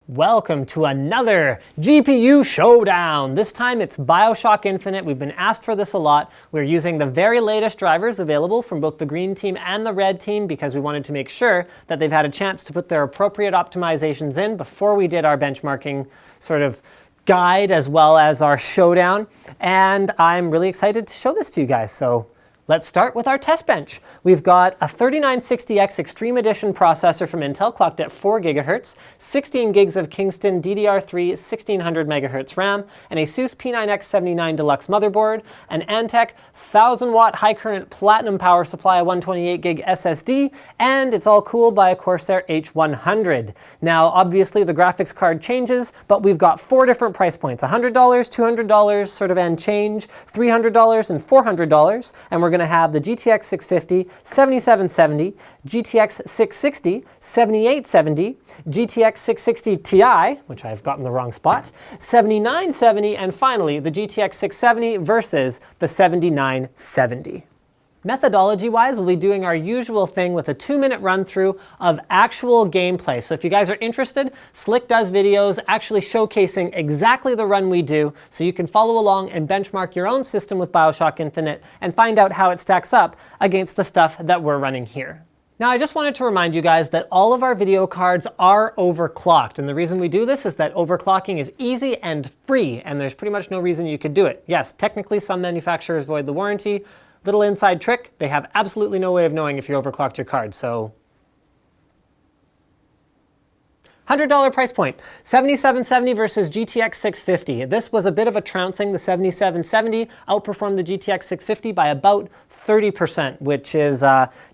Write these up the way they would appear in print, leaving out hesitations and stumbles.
Welcome to another GPU Showdown. This time it's Bioshock Infinite. We've been asked for this a lot. We're using the very latest drivers available from both the green team and the red team because we wanted to make sure that they've had a chance to put their appropriate optimizations in before we did our benchmarking sort of guide as well as our showdown. And I'm really excited to show this to you guys. So let's start with our test bench. We've got a 3960X Extreme Edition processor from Intel clocked at 4 GHz, 16 gigs of Kingston DDR3 1600 MHz RAM, and a ASUS P9X79 Deluxe motherboard, an Antec 1000-watt high-current platinum power supply, a 128 gig SSD, and it's all cooled by a Corsair H100. Now, obviously, the graphics card changes, but we've got 4 different price points: $100, $200, sort of and change, $300, and $400, and we're going to have the GTX 650, 7770, GTX 660, 7870, GTX 660 Ti, which I've gotten the wrong spot, 7970, and finally the GTX 670 versus the 7970. Methodology-wise, we'll be doing our usual thing with a 2-minute run-through of actual gameplay. So if you guys are interested, Slick does videos actually showcasing exactly the run we do, so you can follow along and benchmark your own system with Bioshock Infinite and find out how it stacks up against the stuff that we're running here. Now, I just wanted to remind you guys that all of our video cards are overclocked, and the reason we do this is that overclocking is easy and free, and there's pretty much no reason you could do it. Yes, technically some manufacturers void the warranty. Little inside trick, they have absolutely no way of knowing if you overclocked your card, so $100 price point, 7770 versus GTX 650. This was a bit of a trouncing. The 7770 outperformed the GTX 650 by about 30%, which is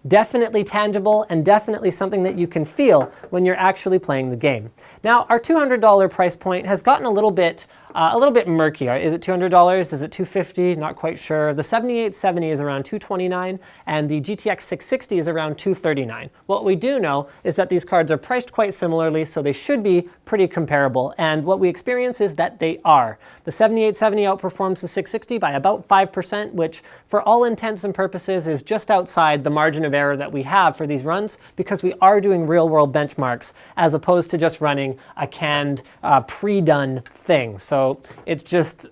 definitely tangible and definitely something that you can feel when you're actually playing the game. Now, our $200 price point has gotten a little bit murky. Is it $200? Is it $250? Not quite sure. The 7870 is around $229, and the GTX 660 is around $239. What we do know is that these cards are priced quite similarly, so they should be pretty comparable, and what we experience is that they are. The 7870 outperforms the 660 by about 5%, which for all intents and purposes is just outside the margin of error that we have for these runs, because we are doing real-world benchmarks as opposed to just running a canned, pre-done thing. So it's just,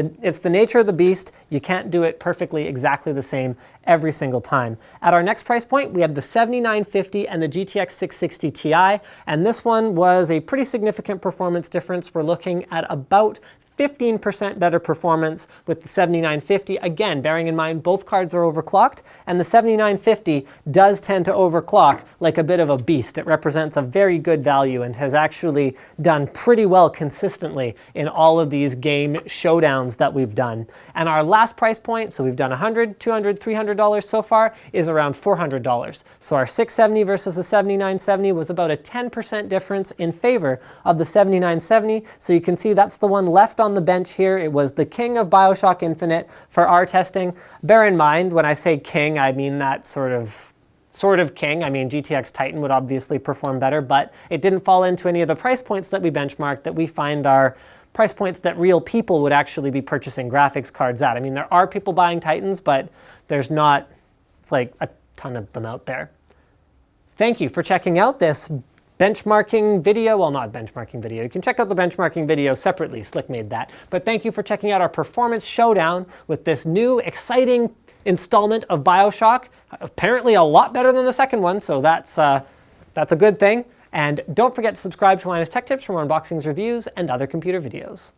it's the nature of the beast. You can't do it perfectly exactly the same every single time. At our next price point, we have the 7950 and the GTX 660 Ti, and this one was a pretty significant performance difference. We're looking at about 15% better performance with the 7950. Again, bearing in mind both cards are overclocked, and the 7950 does tend to overclock like a bit of a beast. It represents a very good value and has actually done pretty well consistently in all of these game showdowns that we've done. And our last price point, so we've done $100, $200, $300 so far, is around $400. So our 670 versus the 7970 was about a 10% difference in favor of the 7970. So you can see that's the one left on the bench here. It was the king of Bioshock Infinite for our testing. Bear in mind, when I say king, I mean that sort of king. I mean, GTX Titan would obviously perform better, but it didn't fall into any of the price points that we benchmarked that we find are price points that real people would actually be purchasing graphics cards at. I mean, there are people buying Titans, but there's not like a ton of them out there. Thank you for checking out this benchmarking video. Well, not benchmarking video. You can check out the benchmarking video separately. Slick made that. But thank you for checking out our performance showdown with this new exciting installment of Bioshock. Apparently a lot better than the second one, so that's a good thing. And don't forget to subscribe to Linus Tech Tips for more unboxings, reviews, and other computer videos.